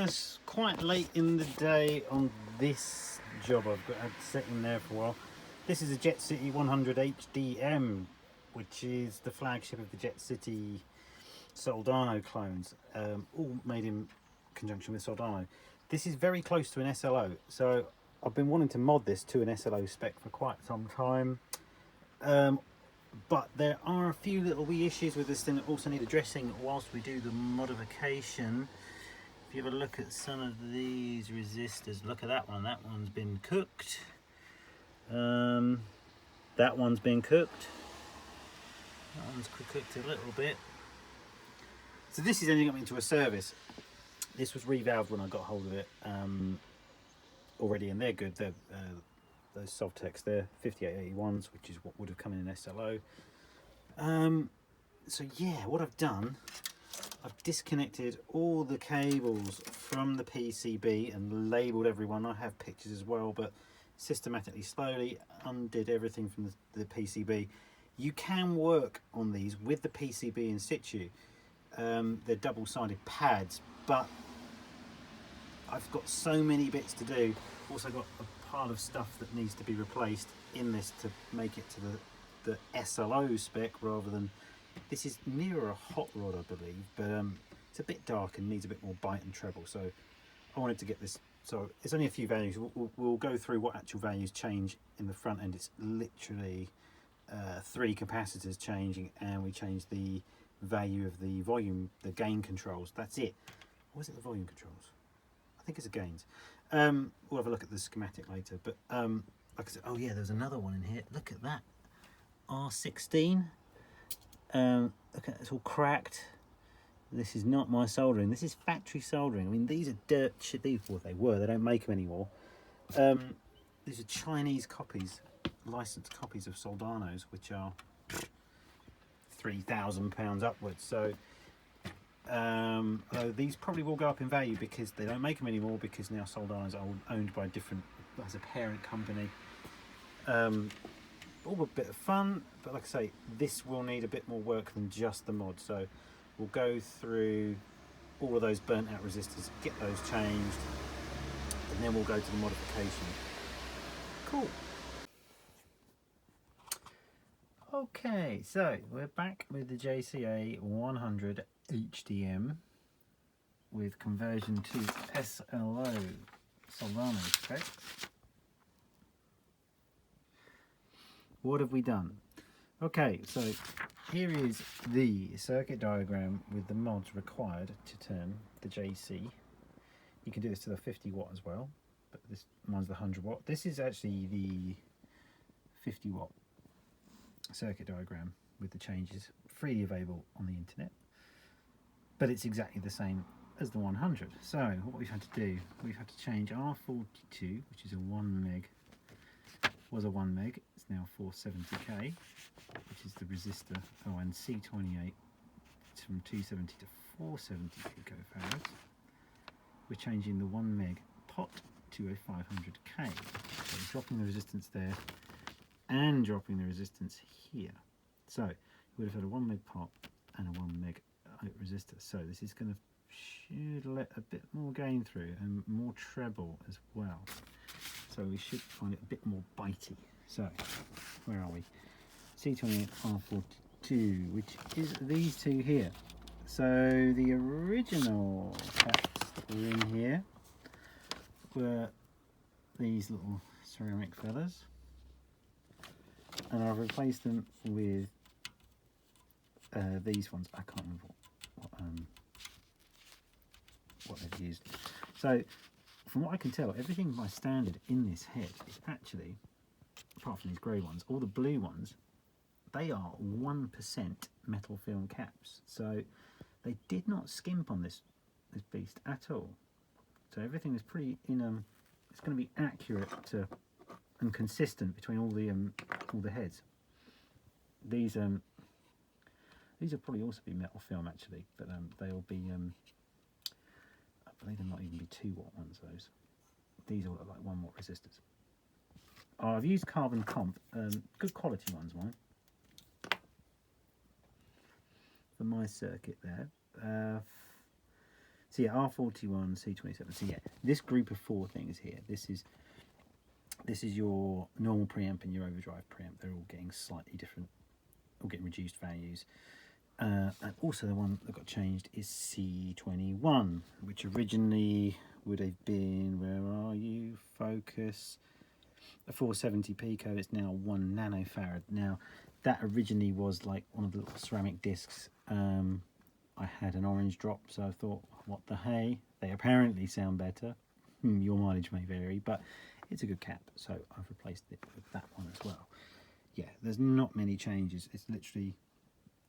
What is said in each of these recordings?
viewers, quite late in the day on this job I've got sitting there for a while. This is a Jet City 100HDM, which is the flagship of the Jet City Soldano clones, all made in conjunction with Soldano. This is very close to an SLO, so I've been wanting to mod this to an SLO spec for quite some time. But there are a few little wee issues with this thing that also need addressing whilst we do the modification. If you have a look at some of these resistors, look at that one's been cooked. That one's been cooked. That one's cooked a little bit. So this is ending up into a service. This was revalved when I got hold of it already, and they're good. They're those Sovtecs, they're 5881s, which is what would have come in an SLO. So yeah, what I've done, I've disconnected all the cables from the PCB and labelled everyone. I have pictures as well, but systematically, slowly undid everything from the PCB. You can work on these with the PCB in situ. They're double-sided pads, but I've got so many bits to do. Also got a pile of stuff that needs to be replaced in this to make it to the SLO spec rather than, this is nearer a hot rod I believe, but it's a bit dark and needs a bit more bite and treble, so I wanted to get this. So it's only a few values. We'll go through what actual values change in the front end. It's literally 3 capacitors changing, and we change the value of the volume, the gain controls. That's it. Or was it the volume controls? I think it's the gains. We'll have a look at the schematic later, but like I said, oh yeah, there's another one in here. Look at that, R16. Look at, it's all cracked. This is not my soldering. This is factory soldering. I mean, these are dirt shit. These, well, they were. They don't make them anymore. These are Chinese copies, licensed copies of Soldanos, which are £3,000 upwards. So these probably will go up in value because they don't make them anymore, because now Soldanos are owned by a different, as a parent company. All a bit of fun, but like I say, this will need a bit more work than just the mod. So we'll go through all of those burnt out resistors, get those changed, and then we'll go to the modification. Cool. Okay, so we're back with the JCA100HDM with conversion to SLO Soldano specs. What have we done? Okay, so here is the circuit diagram with the mods required to turn the JC. You can do this to the 50 watt as well, but this mine's the 100 watt. This is actually the 50 watt circuit diagram with the changes, freely available on the internet, but it's exactly the same as the 100. So what we've had to do, we've had to change R42, which is a 1 meg, was a 1 meg, it's now 470k, which is the resistor. Oh, and C28 from 270 to 470 picofarads. We're changing the 1 meg pot to a 500k, so we're dropping the resistance there and dropping the resistance here. So you would have had a 1 meg pot and a 1 meg resistor. So this is going to should let a bit more gain through and more treble as well. So we should find it a bit more bitey. So where are we? C28 R42, which is these two here. So the original caps that were in here were these little ceramic feathers, and I've replaced them with these ones. I can't remember what they've used. So from what I can tell, everything by standard in this head is actually, apart from these grey ones, all the blue ones, they are 1% metal film caps. So they did not skimp on this beast at all. So everything is pretty it's going to be accurate to and consistent between all the heads. These will probably also be metal film actually, but they'll be I believe there might even be 2 watt ones. Those. These all look like 1 watt resistors. Oh, I've used carbon comp, good quality ones, mine. For my circuit there. So yeah, R41, C27. So yeah, this group of 4 things here. This is your normal preamp and your overdrive preamp. They're all getting slightly different, all getting reduced values. And also the one that got changed is C21, which originally would have been, where are you, Focus, a 470 pico. It's now 1 nanofarad. Now that originally was like one of the little ceramic discs. I had an orange drop, so I thought, what the hey, they apparently sound better. Your mileage may vary, but it's a good cap, so I've replaced it with that one as well. Yeah, there's not many changes. It's literally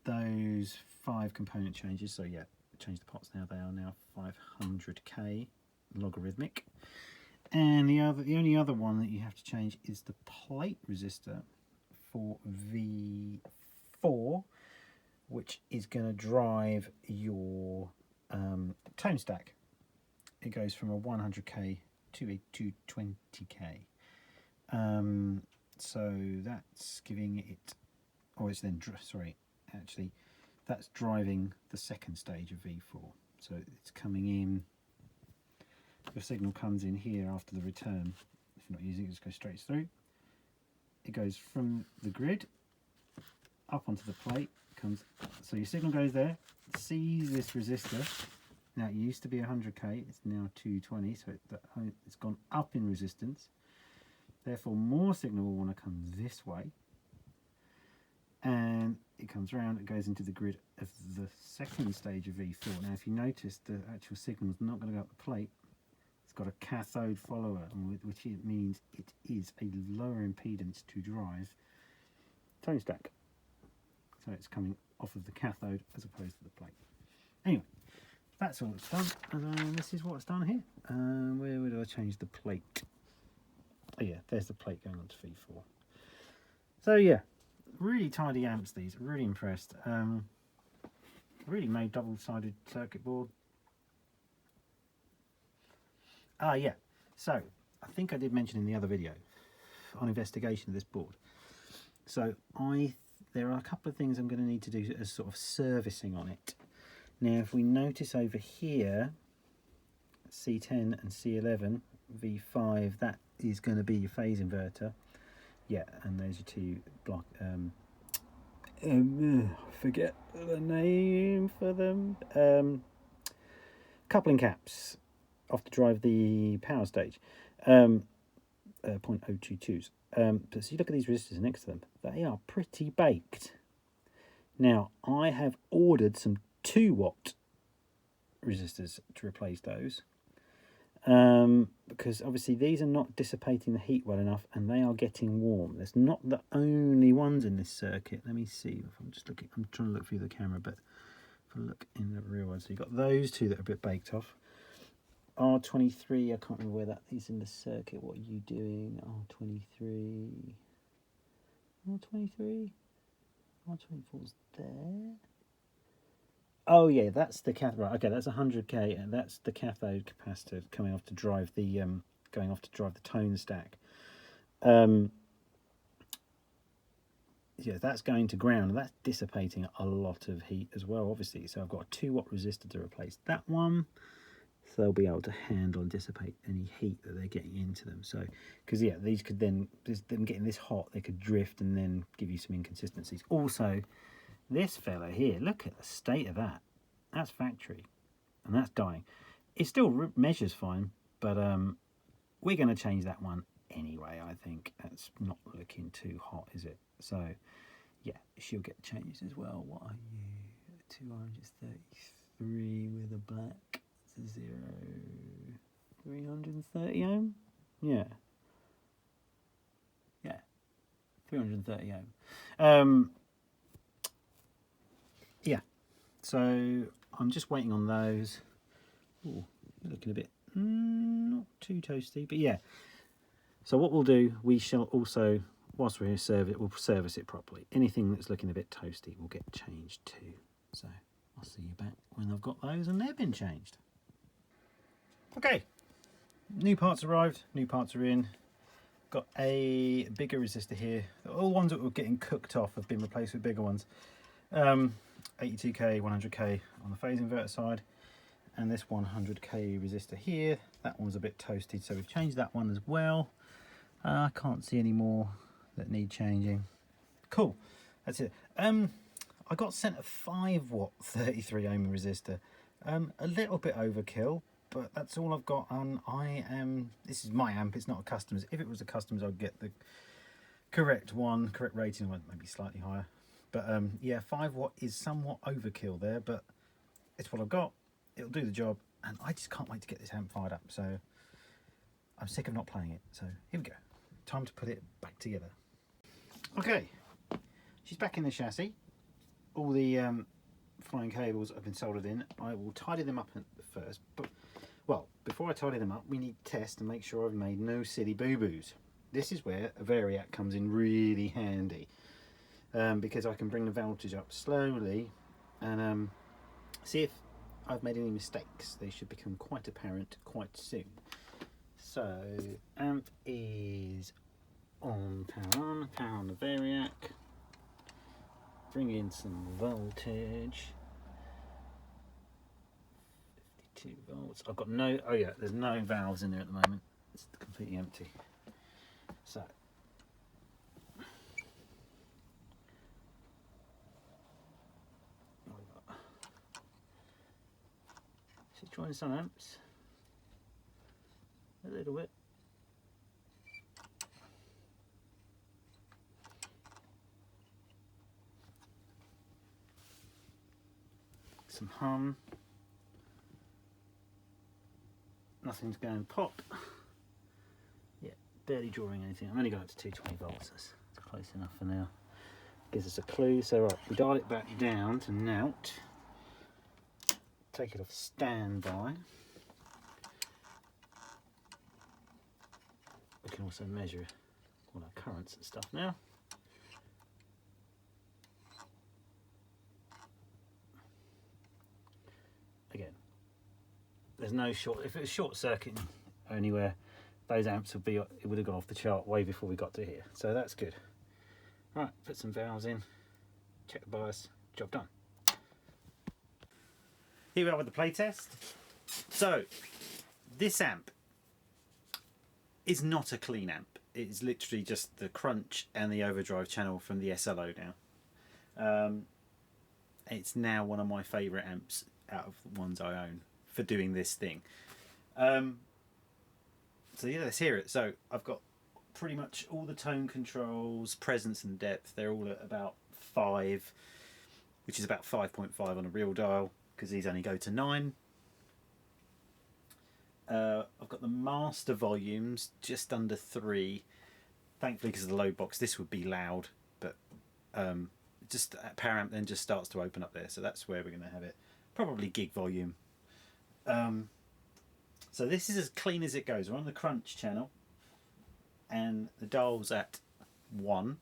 those 5 component changes. So yeah, change the pots now. They are now 500k logarithmic. And the only other one that you have to change is the plate resistor for V4, which is going to drive your tone stack. It goes from a 100k to a 220k. So that's giving it, or it's then, sorry, actually, that's driving the second stage of V4. So it's coming in, the signal comes in here after the return. If you're not using it, just go straight through. It goes from the grid up onto the plate, comes, so your signal goes there, sees this resistor. Now it used to be 100k, it's now 220, so it's gone up in resistance. Therefore more signal will want to come this way. And it comes around, it goes into the grid of the second stage of V4. Now if you notice, the actual signal is not going to go up the plate. It's got a cathode follower, which means it is a lower impedance to drive tone stack. So it's coming off of the cathode as opposed to the plate. Anyway, that's all it's done. And this is what's done here. Where would I change the plate? Oh yeah, there's the plate going on to V4. So yeah, really tidy amps these, really impressed. Really made double-sided circuit board. Yeah, so I think I did mention in the other video on investigation of this board. So there are a couple of things I'm going to need to do as sort of servicing on it. Now if we notice over here, C10 and C11, V5, that is going to be your phase inverter. Yeah, and there's your 2 block, forget the name for them, coupling caps off to drive the power stage, 0.022s. But so you look at these resistors next to them, they are pretty baked. Now I have ordered some 2-watt resistors to replace those, because obviously these are not dissipating the heat well enough and they are getting warm. There's not the only ones in this circuit. Let me see if I'm just looking, I'm trying to look through the camera, but if I look in the real one, so you've got those 2 that are a bit baked off. R23, I can't remember where that is in the circuit. What are you doing? R23, R24's there. Oh yeah, that's the cathode. Right, okay, that's 100k, and that's the cathode capacitor coming off to drive the going off to drive the tone stack. Yeah, that's going to ground, and that's dissipating a lot of heat as well, obviously. So I've got a 2-watt resistor to replace that one, so they'll be able to handle and dissipate any heat that they're getting into them. So, because yeah, these could then, them getting this hot, they could drift and then give you some inconsistencies. Also, this fella here, look at the state of that. That's factory, and that's dying. It still measures fine, but we're going to change that one anyway. I think that's not looking too hot, is it? So yeah, she'll get changed as well. What are you? 233 with a black 330 ohm. Yeah, 330 ohm. Yeah, so I'm just waiting on those. Ooh, looking a bit not too toasty, but yeah. So what we'll do, we shall also, whilst we're here, we'll service it properly. Anything that's looking a bit toasty will get changed too. So I'll see you back when I've got those and they've been changed. Okay, new parts arrived, new parts are in. Got a bigger resistor here. All the ones that were getting cooked off have been replaced with bigger ones. 82k, 100k on the phase inverter side, and this 100k resistor here, that one's a bit toasted, so we've changed that one as well. I can't see any more that need changing. Cool, that's it. I got sent a 5 watt 33 ohm resistor. A little bit overkill, but that's all I've got. This is my amp, it's not a customer's. If it was a customer's, I'd get the correct rating one, maybe slightly higher. But yeah, 5 watt is somewhat overkill there, but it's what I've got. It'll do the job, and I just can't wait to get this amp fired up. So I'm sick of not playing it. So here we go. Time to put it back together. Okay, she's back in the chassis. All the flying cables have been soldered in. I will tidy them up first, but well, before I tidy them up, we need to test and make sure I've made no silly boo-boos. This is where a variac comes in really handy, because I can bring the voltage up slowly and see if I've made any mistakes. They should become quite apparent quite soon. So amp is on, power on the variac. Bring in some voltage. 52 volts. I've got no, oh yeah, there's no valves in there at the moment. It's completely empty. So she's trying some amps. A little bit. Some hum. Nothing's going pop. Yeah, barely drawing anything. I'm only going up to 220 volts. That's close enough for now. Gives us a clue. So right, we dial it back down to nout. Take it off standby. We can also measure all our currents and stuff now. Again, there's no short, if it was short circuiting anywhere, those amps would be, it would have gone off the chart way before we got to here. So that's good. Right, put some valves in, check the bias, job done. Here we are with the playtest. So this amp is not a clean amp. It's literally just the crunch and the overdrive channel from the SLO now. It's now one of my favourite amps out of the ones I own for doing this thing. So yeah, let's hear it. So I've got pretty much all the tone controls, presence and depth. They're all at about 5, which is about 5.5 on a real dial, because these only go to 9. I've got the master volumes just under 3. Thankfully, because of the load box, this would be loud, but just power amp then just starts to open up there, so that's where we're going to have it. Probably gig volume. So this is as clean as it goes. We're on the crunch channel, and the dial's at 1.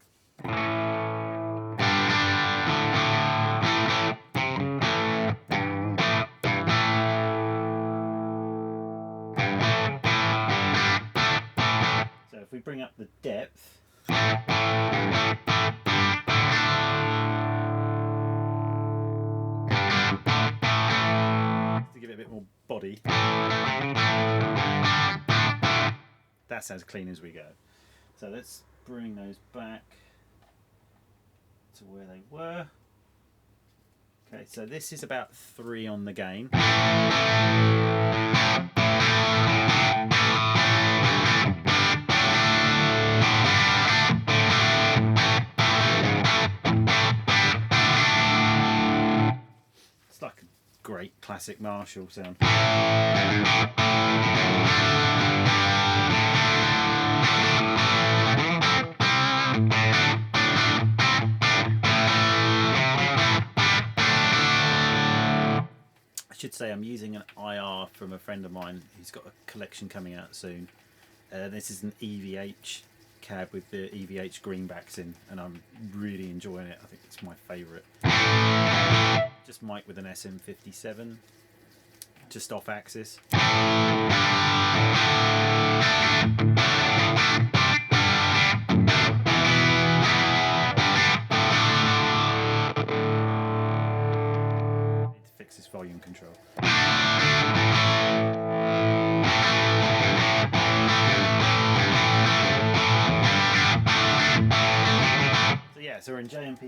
So if we bring up the depth, to give it a bit more body, that's as clean as we go. So let's bring those back to where they were. Okay, so this is about 3 on the gain. It's like a great classic Marshall sound. I should say I'm using an IR from a friend of mine who's got a collection coming out soon. This is an EVH cab with the EVH greenbacks in, and I'm really enjoying it. I think it's my favourite. Just mic with an SM57, just off axis. Need to fix this volume control.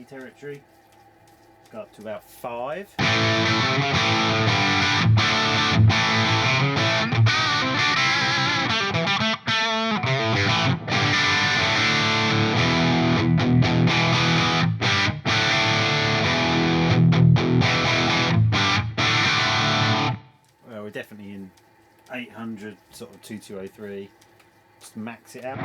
territory. Go up to about 5. Well, we're definitely in 800, sort of 2203. Just max it out.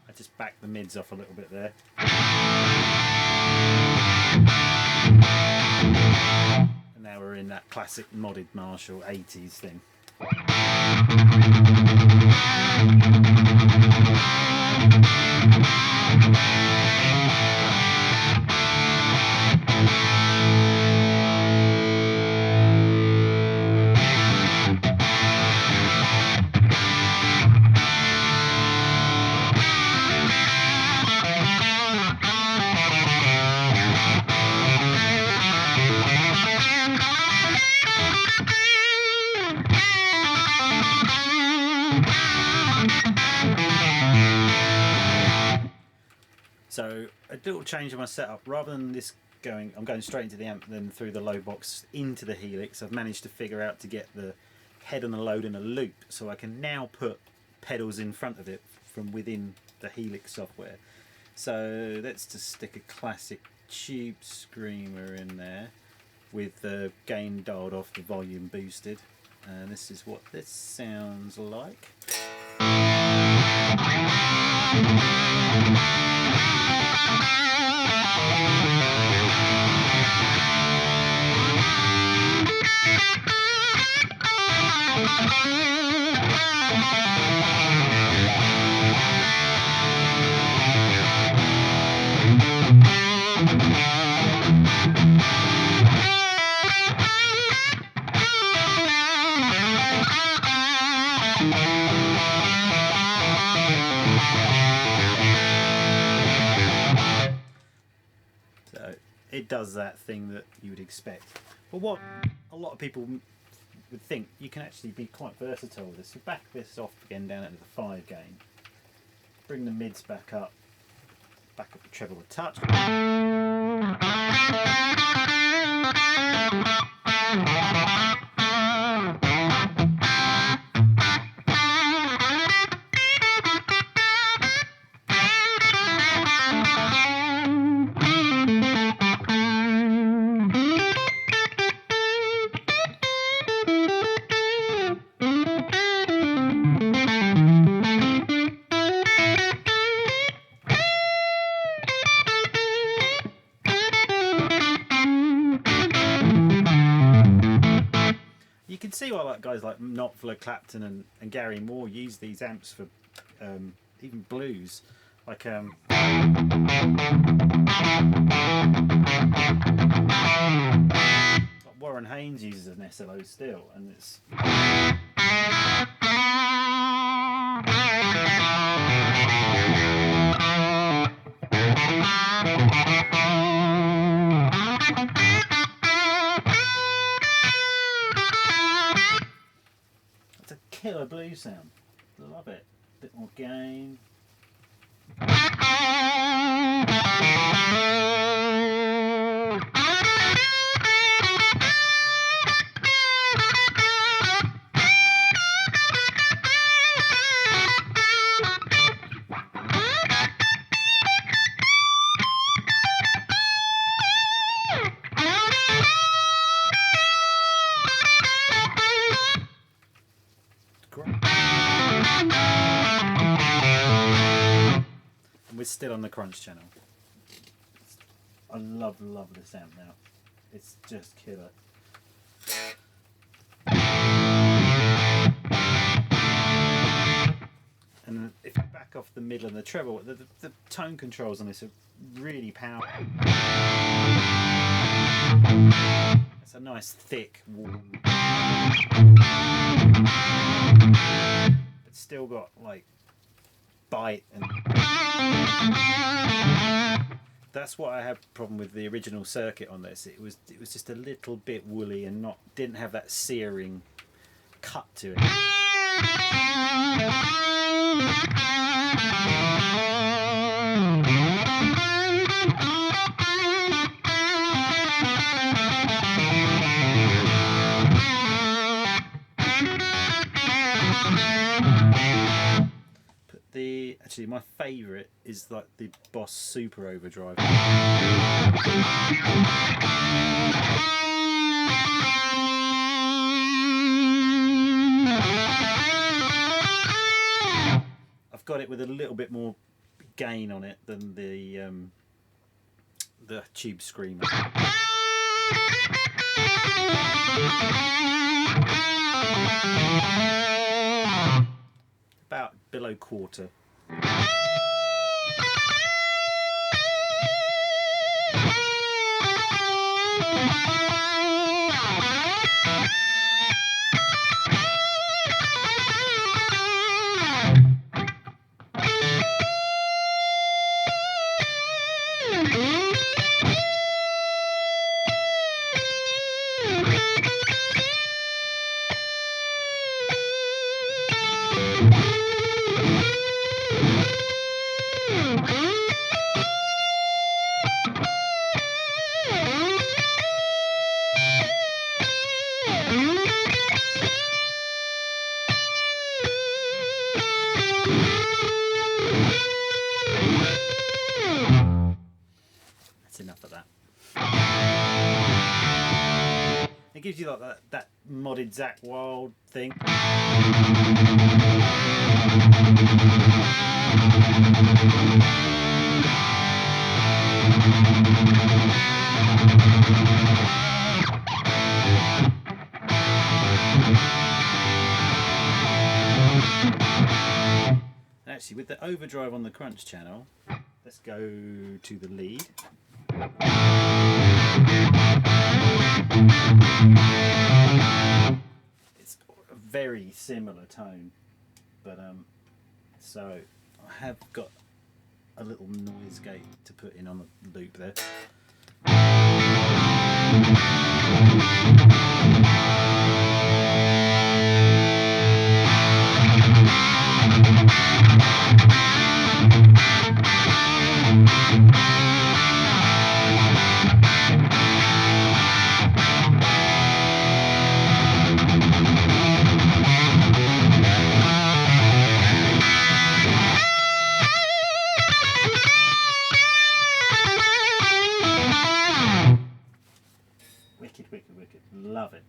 I just backed the mids off a little bit there. And now we're in that classic modded Marshall 80s thing. So a little change in my setup, rather than this going, I'm going straight into the amp then through the low box into the Helix. I've managed to figure out to get the head on the load in a loop, so I can now put pedals in front of it from within the Helix software. So let's just stick a classic tube screamer in there with the gain dialed off, the volume boosted, and this is what this sounds like. So it does that thing that you would expect. But what a lot of people would think, you can actually be quite versatile with this. So back this off again down into the 5 gain. Bring the mids back up the treble a touch. You can see why like guys like Knopfler, Clapton and Gary Moore use these amps for even blues. Like Warren Haynes uses an SLO still, and it's a killer blues sound. Love it. Bit more gain. We're still on the crunch channel. I love this amp now. It's just killer. And if you back off the middle and the treble, the tone controls on this are really powerful. It's a nice thick wall. It's still got like bite, and that's what I had a problem with the original circuit on this. It was just a little bit woolly and didn't have that searing cut to it. Actually, my favourite is like the Boss Super Overdrive. I've got it with a little bit more gain on it than the Tube Screamer. About below quarter. Enough of that. It gives you like that modded Zakk Wylde thing. Actually, with the overdrive on the crunch channel, let's go to the lead. It's a very similar tone, but so I have got a little noise gate to put in on the loop there. Wicked, wicked, wicked. Love it.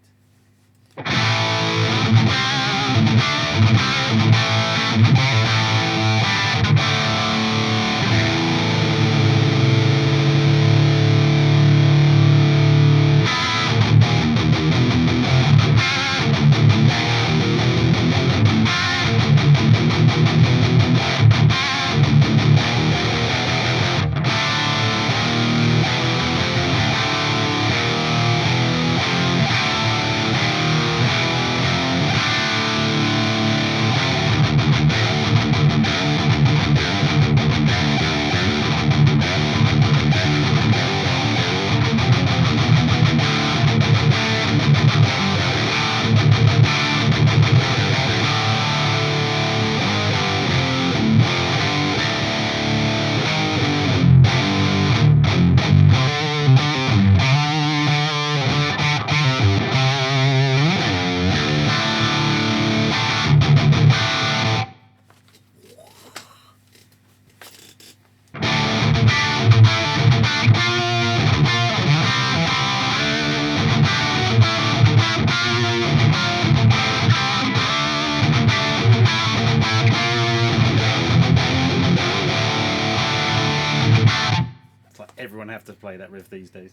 Everyone have to play that riff these days.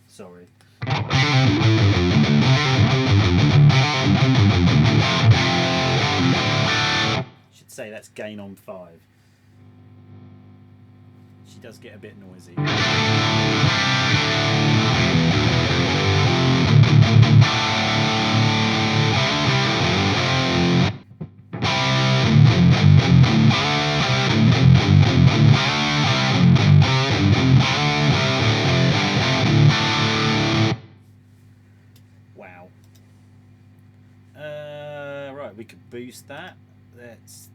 Sorry. Should say that's gain on 5. She does get a bit noisy. we could boost that. Let's.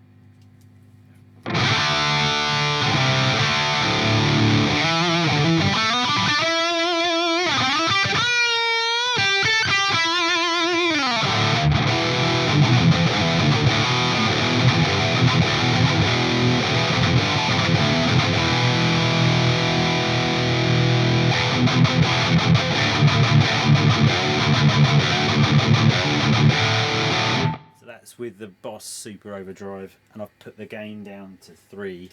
With the Boss Super Overdrive, and I've put the gain down to 3.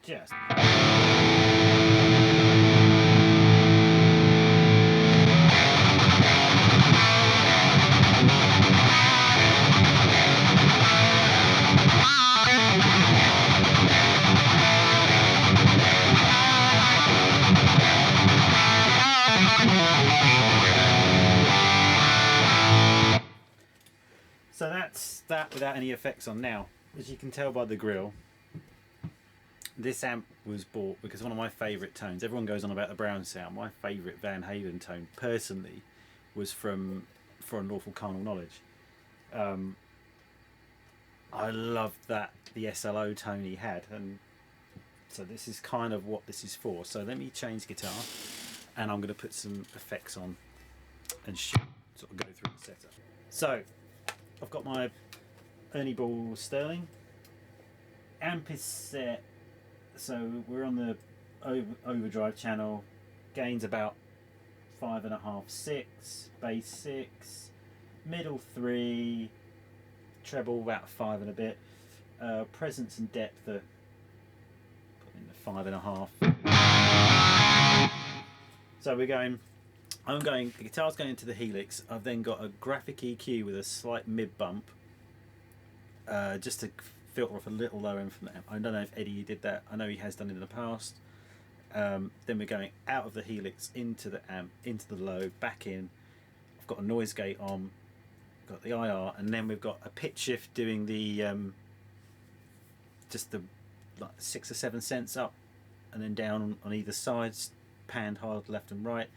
Just. So that's that without any effects on. Now, as you can tell by the grill, this amp was bought because one of my favourite tones, everyone goes on about the Brown sound, my favourite Van Halen tone personally was from For Unlawful Carnal Knowledge. I loved that, the SLO tone he had, and so this is kind of what this is for. So let me change guitar, and I'm going to put some effects on and sort of go through the setup. So I've got my Ernie Ball Sterling. Amp is set, so we're on the Overdrive channel. Gain's about 5.5, 6, bass 6, middle 3, treble about 5 and a bit. Presence and depth are in the 5.5. So we're going. The guitar's going into the Helix. I've then got a graphic EQ with a slight mid bump, just to filter off a little low end from that. I don't know if Eddie did that. I know he has done it in the past. Then we're going out of the Helix into the amp, into the low, back in. I've got a noise gate on, got the IR, and then we've got a pitch shift doing the just the like 6 or 7 cents up and then down on either side, panned hard left and right.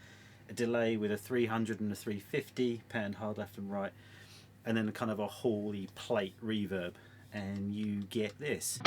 A delay with a 300 and a 350, panned hard left and right, and then kind of a Hawley plate reverb, and you get this.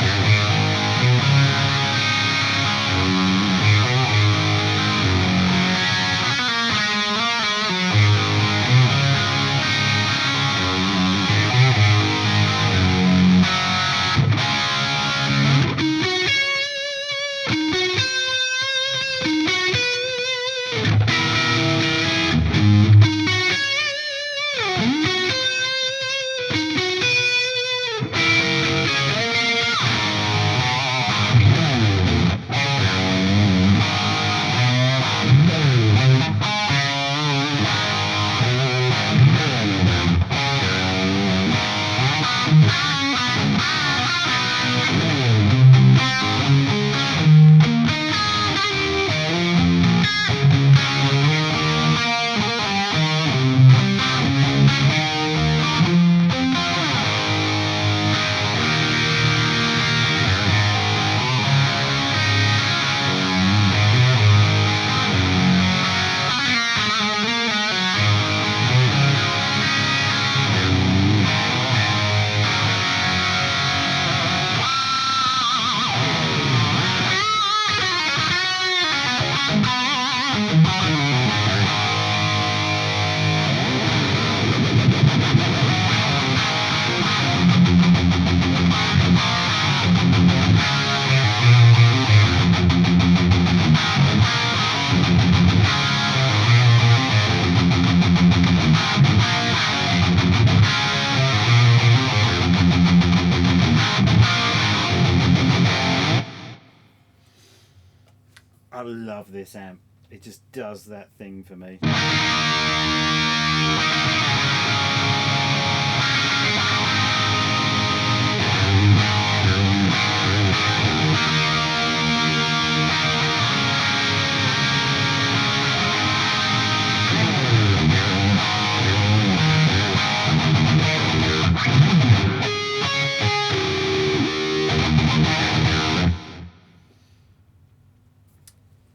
I love this amp. It just does that thing for me.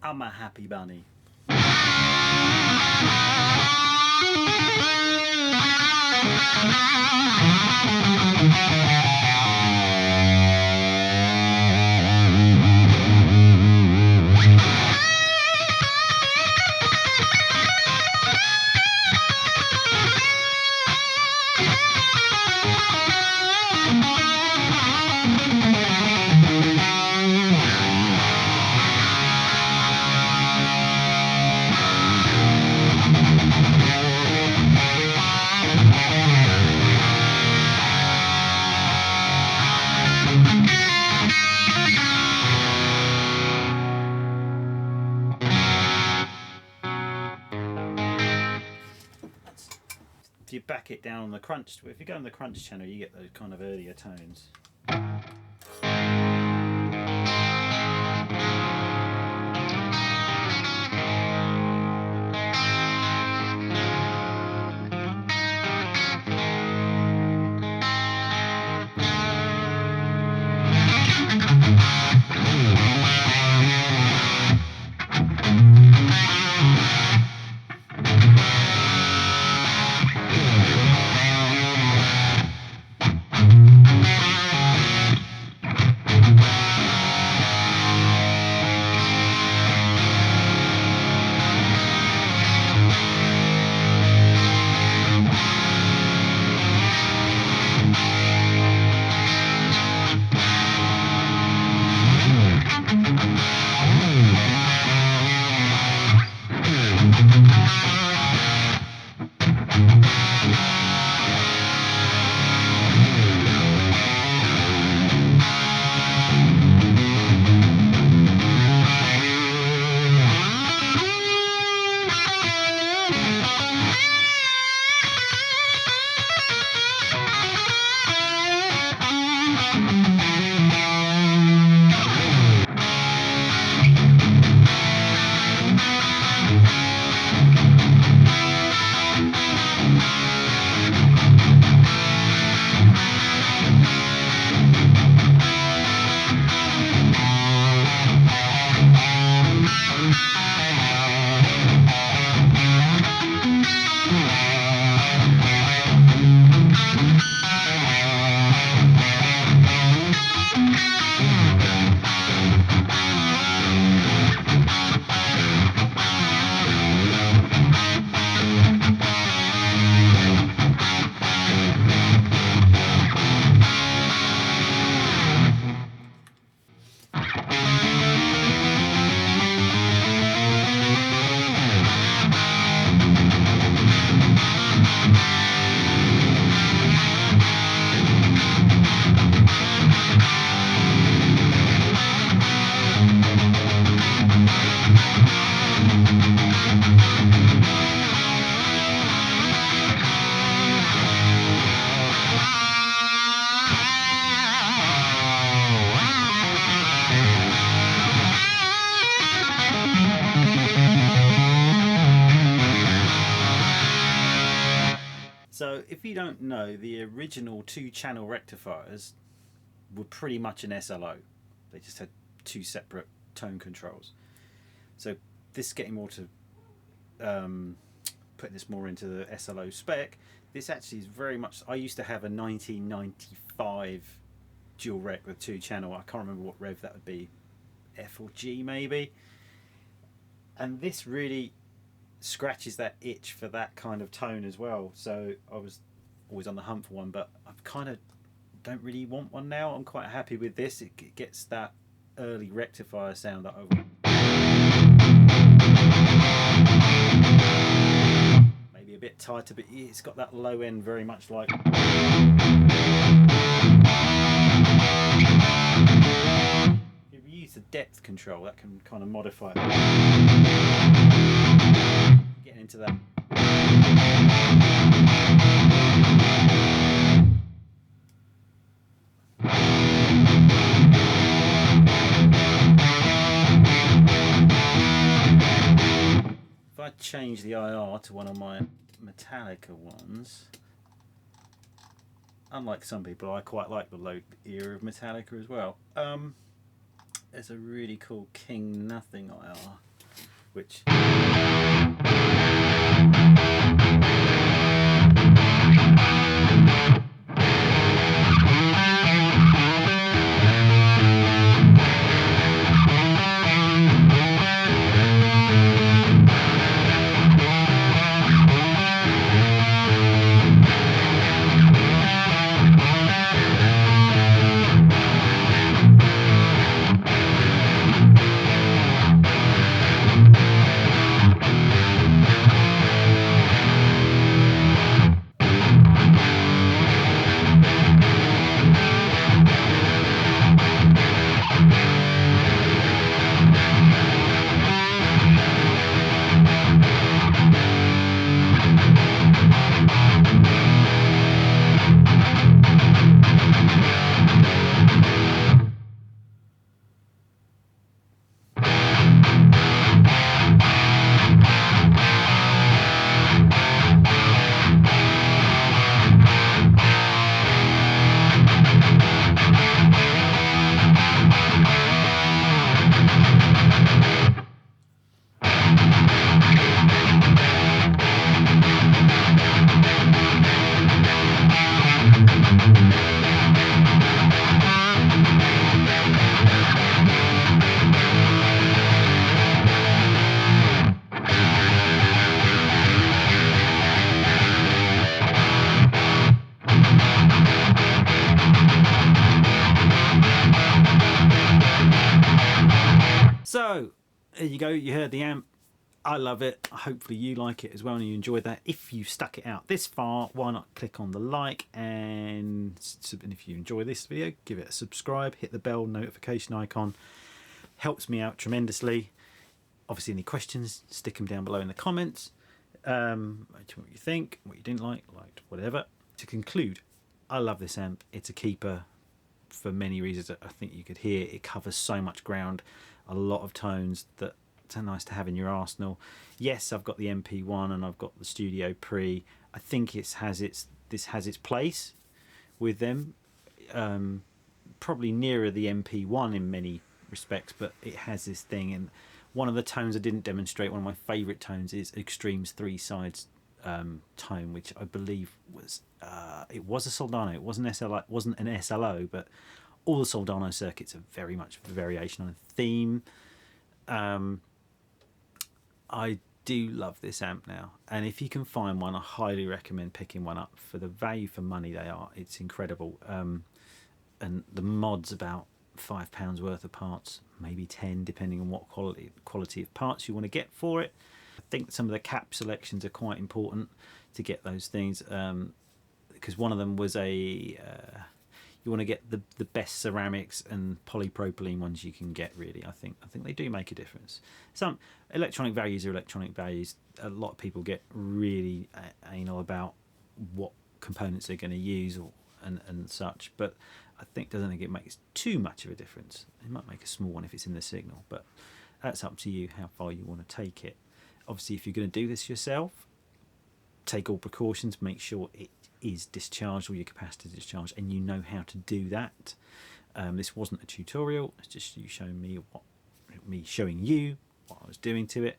I'm a happy bunny. If you back it down on the crunch, if you go on the crunch channel, you get those kind of earlier tones. So if you don't know, the original 2-channel rectifiers were pretty much an SLO. They just had 2 separate tone controls. So this is getting more to putting this more into the SLO spec. This actually is very much, I used to have a 1995 dual rec with 2-channel. I can't remember what rev that would be, F or G maybe. And this really scratches that itch for that kind of tone as well. So I was always on the hunt for one, but I kind of don't really want one now. I'm quite happy with this. It gets that early rectifier sound that I want. Maybe a bit tighter, but it's got that low end very much like. If you use the depth control, that can kind of modify it. Getting into that. If I change the IR to one of my Metallica ones, unlike some people, I quite like the low era of Metallica as well. There's a really cool King Nothing IR. which so there you go, you heard the amp. I love it. Hopefully you like it as well and you enjoyed that. If you stuck it out this far, why not click on the like, and if you enjoy this video, give it a subscribe, hit the bell notification icon. Helps me out tremendously. Obviously any questions, stick them down below in the comments. What you think, what you didn't like, liked, whatever. To conclude, I love this amp. It's a keeper for many reasons. I think you could hear it covers so much ground, a lot of tones that are nice to have in your arsenal. Yes, I've got the MP1 and I've got the Studio Pre. I think this has its place with them. Probably nearer the MP1 in many respects, but it has this thing. And one of the tones I didn't demonstrate, one of my favourite tones, is Extreme's 3 Sides tone, which I believe was it was a Soldano. It wasn't SLO, wasn't an SLO, but all the Soldano circuits are very much a variation on a theme. I do love this amp now, and if you can find one, I highly recommend picking one up. For the value for money they are, it's incredible. And the mod's about £5 worth of parts, maybe 10 depending on what quality of parts you want to get for it. I think some of the cap selections are quite important to get those things, because one of them was a you want to get the best ceramics and polypropylene ones you can get, really. I think they do make a difference. Some electronic values are electronic values. A lot of people get really anal about what components they're going to use and such, but I don't think it makes too much of a difference. It might make a small one if it's in the signal, but that's up to you how far you want to take it. Obviously, if you're going to do this yourself, take all precautions, make sure it is discharged, or your capacitor discharged, and you know how to do that. This wasn't a tutorial, it's just me showing you what I was doing to it.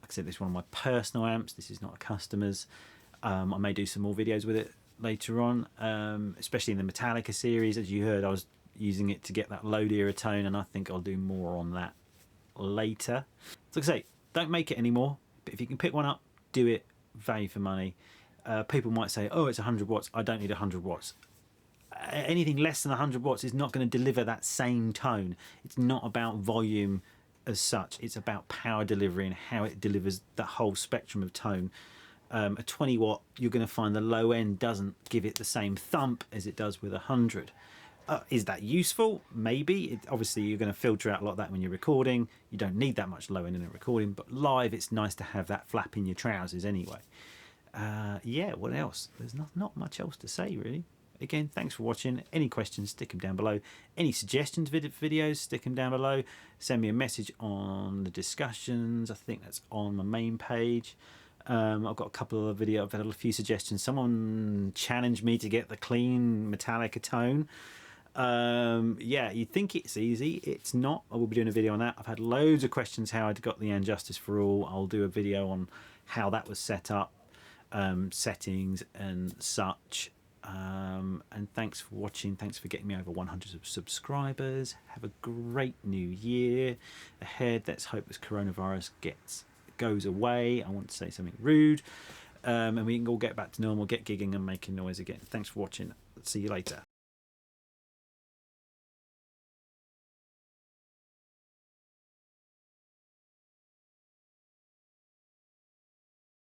Like I said, this is one of my personal amps, this is not a customer's. I may do some more videos with it later on, especially in the Metallica series. As you heard, I was using it to get that load era tone, and I think I'll do more on that later. So like I say, don't make it anymore, but if you can pick one up, do it. Value for money. People might say, oh, it's 100 watts, I don't need 100 watts. Anything less than 100 watts is not going to deliver that same tone. It's not about volume as such, it's about power delivery and how it delivers the whole spectrum of tone. A 20 watt, you're going to find the low end doesn't give it the same thump as it does with 100. Is that useful? Maybe. Obviously you're going to filter out a lot of that when you're recording. You don't need that much low end in a recording, but live it's nice to have that flap in your trousers anyway. Yeah, what else? There's not much else to say, really. Again, thanks for watching. Any questions, stick them down below. Any suggestions for videos, stick them down below. Send me a message on the discussions. I think that's on my main page. I've got a couple of videos. I've had a few suggestions. Someone challenged me to get the clean Metallica tone. Yeah, you think it's easy. It's not. I will be doing a video on that. I've had loads of questions how I got the Injustice for All. I'll do a video on how that was set up, settings and such. And thanks for watching. Thanks for getting me over 100 subscribers. Have a great new year ahead. Let's hope this coronavirus goes away. I want to say something rude, and we can all get back to normal, get gigging and making noise again. Thanks for watching. See you later.